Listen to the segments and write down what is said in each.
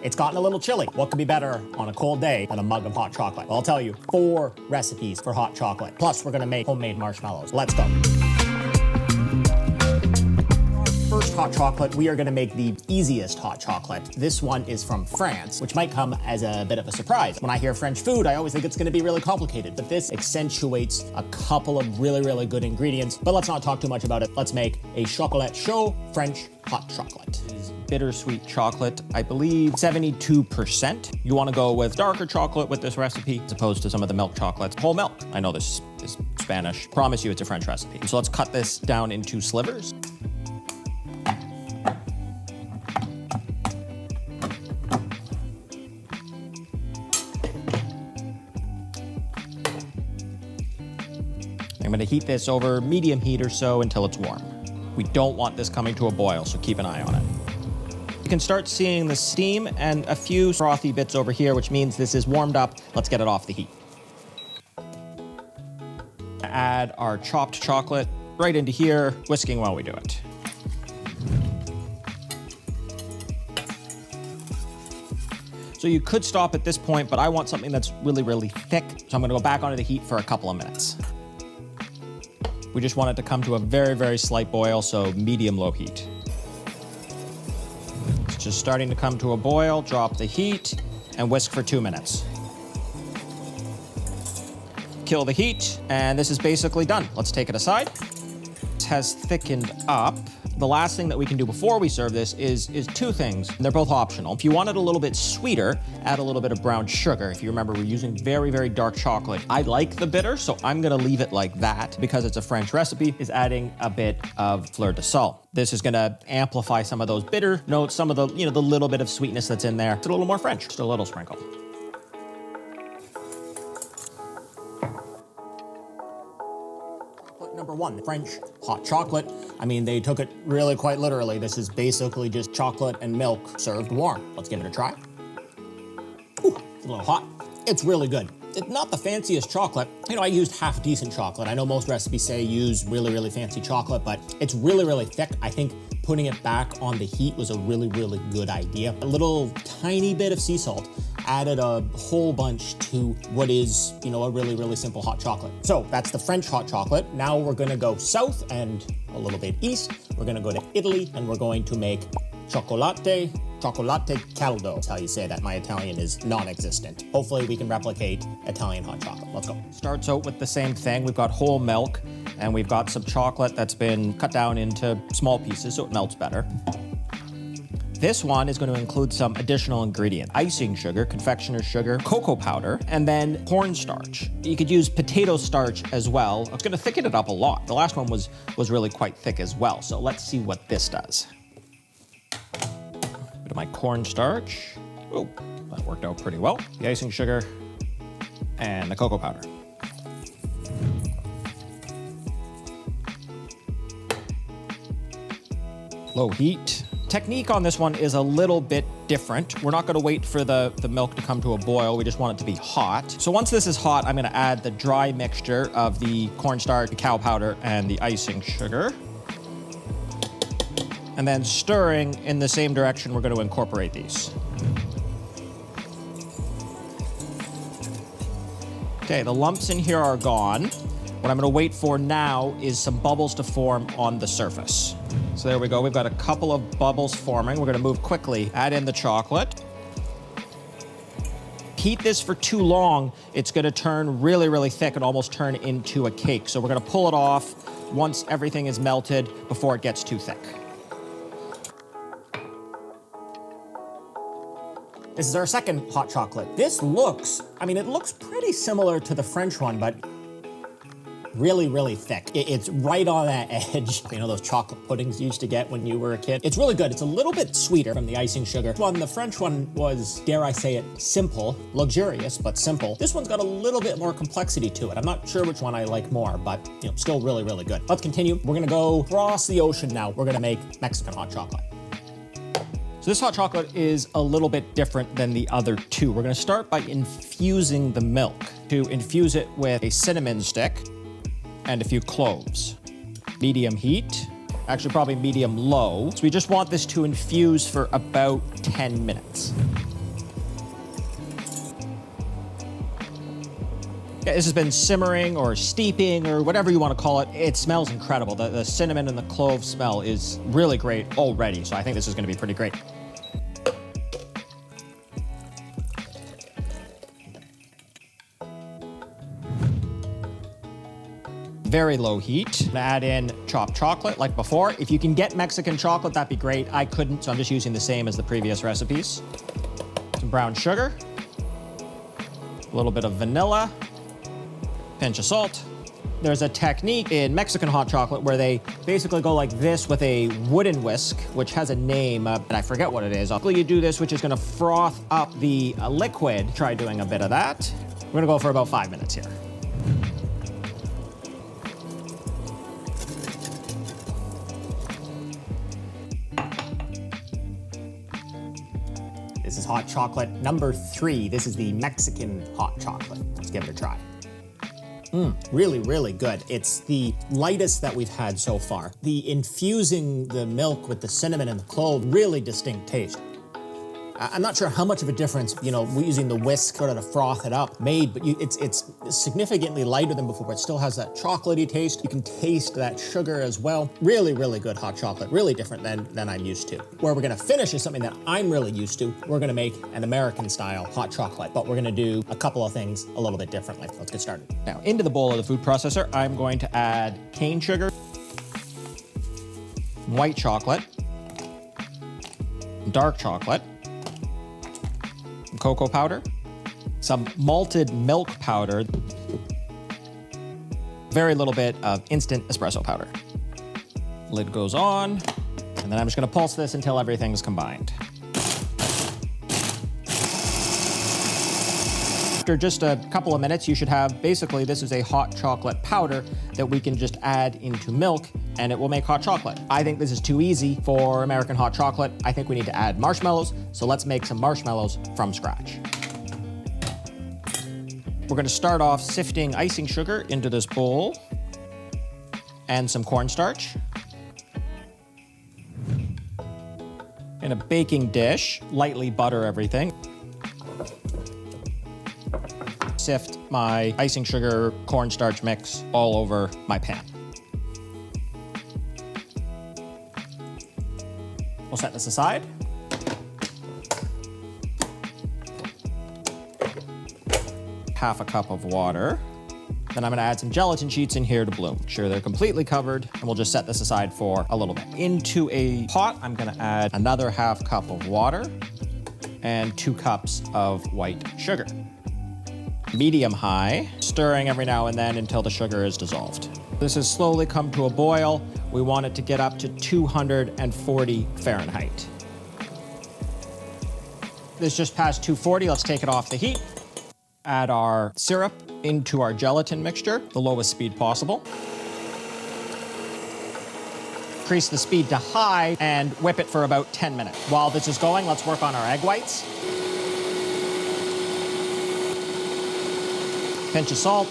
It's gotten a little chilly. What could be better on a cold day than a mug of hot chocolate? Well, I'll tell you, 4 recipes for hot chocolate. Plus, we're gonna make homemade marshmallows. Let's go. First hot chocolate, we are gonna make the easiest hot chocolate. This one is from France, which might come as a bit of a surprise. When I hear French food, I always think it's gonna be really complicated, but this accentuates a couple of really good ingredients. But let's not talk too much about it. Let's make a Chocolat Chaud French hot chocolate. Bittersweet chocolate, I believe 72%. You wanna go with darker chocolate with this recipe as opposed to some of the milk chocolates. Whole milk. I know this is Spanish. Promise you it's a French recipe. So let's cut this down into slivers. I'm gonna heat this over medium heat or so until it's warm. We don't want this coming to a boil, so keep an eye on it. You can start seeing the steam and a few frothy bits over here, which means this is warmed up. Let's get it off the heat. Add our chopped chocolate right into here, whisking while we do it. So you could stop at this point, but I want something that's really thick, so I'm gonna go back onto the heat for a couple of minutes. We just want it to come to a very slight boil, so medium-low heat. It's just starting to come to a boil, drop the heat, and whisk for 2 minutes. Kill the heat, and this is basically done. Let's take it aside. It has thickened up. The last thing that we can do before we serve this is 2 things. They're both optional. If you want it a little bit sweeter, add a little bit of brown sugar. If you remember, we're using very dark chocolate. I like the bitter, so I'm gonna leave it like that. Because it's a French recipe, is adding a bit of fleur de sel. This is gonna amplify some of those bitter notes, some of the, the little bit of sweetness that's in there. It's a little more French, just a little sprinkle. Number 1, French hot chocolate. I mean, they took it really quite literally. This is basically just chocolate and milk served warm. Let's give it a try. Ooh, it's a little hot. It's really good. It's not the fanciest chocolate. I used half decent chocolate. I know most recipes say use really fancy chocolate, but it's really thick. I think putting it back on the heat was a really good idea. A little tiny bit of sea salt added a whole bunch to what is, a really simple hot chocolate. So that's the French hot chocolate. Now we're gonna go south and a little bit east. We're gonna go to Italy and we're going to make Chocolat Caldo. That's how you say that. My Italian is non-existent. Hopefully we can replicate Italian hot chocolate. Let's go. Starts out with the same thing. We've got whole milk and we've got some chocolate that's been cut down into small pieces so it melts better. This one is going to include some additional ingredients: icing sugar, confectioner's sugar, cocoa powder, and then cornstarch. You could use potato starch as well. It's going to thicken it up a lot. The last one was really quite thick as well. So let's see what this does. Bit of my cornstarch. Oh, that worked out pretty well. The icing sugar and the cocoa powder. Low heat. Technique on this one is a little bit different. We're not gonna wait for the milk to come to a boil. We just want it to be hot. So once this is hot, I'm gonna add the dry mixture of the cornstarch, the cacao powder, and the icing sugar. And then stirring in the same direction, we're gonna incorporate these. Okay, the lumps in here are gone. What I'm gonna wait for now is some bubbles to form on the surface. So there we go, we've got a couple of bubbles forming. We're gonna move quickly, add in the chocolate. Heat this for too long, it's gonna turn really thick and almost turn into a cake. So we're gonna pull it off once everything is melted before it gets too thick. This is our second hot chocolate. This looks, it looks pretty similar to the French one, but really thick. It's right on that edge. Those chocolate puddings you used to get when you were a kid. It's really good. It's a little bit sweeter from the icing sugar. The French one was, dare I say it, simple, luxurious, but simple. This one's got a little bit more complexity to it. I'm not sure which one I like more, but still really good. Let's continue. We're gonna go across the ocean now. We're gonna make Mexican hot chocolate. So this hot chocolate is a little bit different than the other 2. We're gonna start by infusing the milk. To infuse it with a cinnamon stick and a few cloves. Medium heat, actually probably medium low. So we just want this to infuse for about 10 minutes. This has been simmering or steeping or whatever you want to call it. It smells incredible. The cinnamon and the clove smell is really great already, so I think this is going to be pretty great. Very low heat. Add in chopped chocolate like before. If you can get Mexican chocolate, that'd be great. I couldn't, so I'm just using the same as the previous recipes. Some brown sugar, a little bit of vanilla, pinch of salt. There's a technique in Mexican hot chocolate where they basically go like this with a wooden whisk, which has a name, and I forget what it is. You do this, which is gonna froth up the liquid. Try doing a bit of that. We're gonna go for about 5 minutes here. This is hot chocolate number 3. This is the Mexican hot chocolate. Let's give it a try. Really, really good. It's the lightest that we've had so far. The infusing the milk with the cinnamon and the clove, really distinct taste. I'm not sure how much of a difference, using the whisk sort of to froth it up made, but it's significantly lighter than before, but it still has that chocolatey taste. You can taste that sugar as well. Really, really good hot chocolate. Really different than I'm used to. Where we're gonna finish is something that I'm really used to. We're gonna make an American style hot chocolate, but we're gonna do a couple of things a little bit differently. Let's get started. Now, into the bowl of the food processor, I'm going to add cane sugar, white chocolate, dark chocolate, cocoa powder, some malted milk powder, very little bit of instant espresso powder. Lid goes on, and then I'm just gonna pulse this until everything's combined. After just a couple of minutes, you should have, basically, this is a hot chocolate powder that we can just add into milk and it will make hot chocolate. I think this is too easy for American hot chocolate. I think we need to add marshmallows, so let's make some marshmallows from scratch. We're gonna start off sifting icing sugar into this bowl and some cornstarch. In a baking dish, lightly butter everything. Sift my icing sugar cornstarch mix all over my pan. We'll set this aside. Half a cup of water. Then I'm gonna add some gelatin sheets in here to bloom. Make sure they're completely covered, and we'll just set this aside for a little bit. Into a pot, I'm gonna add another half cup of water and 2 cups of white sugar. Medium high, stirring every now and then until the sugar is dissolved. This has slowly come to a boil. We want it to get up to 240 Fahrenheit. This just passed 240, let's take it off the heat. Add our syrup into our gelatin mixture, the lowest speed possible. Increase the speed to high and whip it for about 10 minutes. While this is going, let's work on our egg whites. Pinch of salt.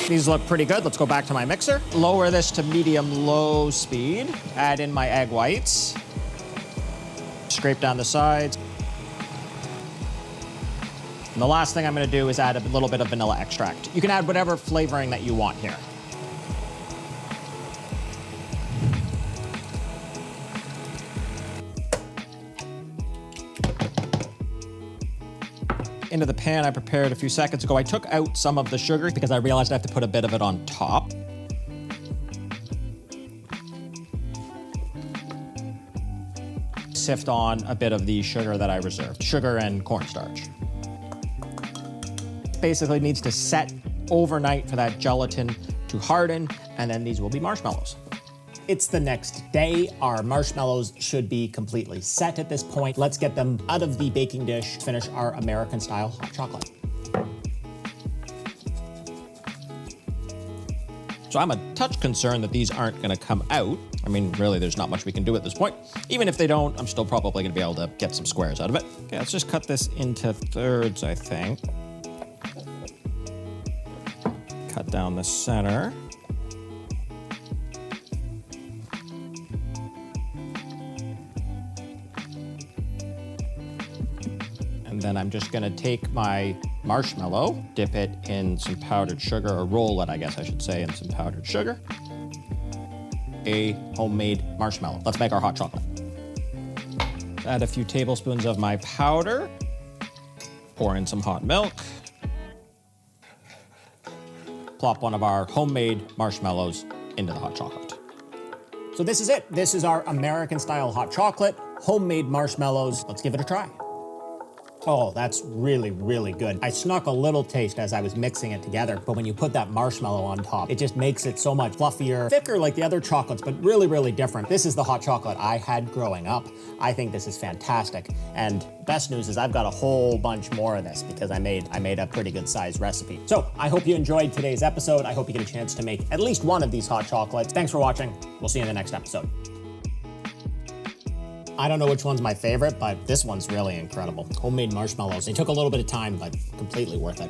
These look pretty good. Let's go back to my mixer. Lower this to medium-low speed. Add in my egg whites. Scrape down the sides. And the last thing I'm gonna do is add a little bit of vanilla extract. You can add whatever flavoring that you want here. Into the pan I prepared a few seconds ago. I took out some of the sugar because I realized I have to put a bit of it on top. Sift on a bit of the sugar that I reserved, sugar and cornstarch. Basically needs to set overnight for that gelatin to harden, and then these will be marshmallows. It's the next day. Our marshmallows should be completely set at this point. Let's get them out of the baking dish, finish our American style hot chocolate. So I'm a touch concerned that these aren't gonna come out. I mean, really, there's not much we can do at this point. Even if they don't, I'm still probably gonna be able to get some squares out of it. Okay, let's just cut this into thirds, I think. Cut down the center. And then I'm just gonna take my marshmallow, dip it in some powdered sugar, or roll it, I guess I should say, in some powdered sugar. A homemade marshmallow. Let's make our hot chocolate. Add a few tablespoons of my powder. Pour in some hot milk. Plop one of our homemade marshmallows into the hot chocolate. So this is it. This is our American-style hot chocolate, homemade marshmallows. Let's give it a try. Oh, that's really, really good. I snuck a little taste as I was mixing it together, but when you put that marshmallow on top, it just makes it so much fluffier, thicker like the other chocolates, but really, really different. This is the hot chocolate I had growing up. I think this is fantastic. And best news is I've got a whole bunch more of this because I made a pretty good size recipe. So I hope you enjoyed today's episode. I hope you get a chance to make at least one of these hot chocolates. Thanks for watching. We'll see you in the next episode. I don't know which one's my favorite, but this one's really incredible. Homemade marshmallows. They took a little bit of time, but completely worth it.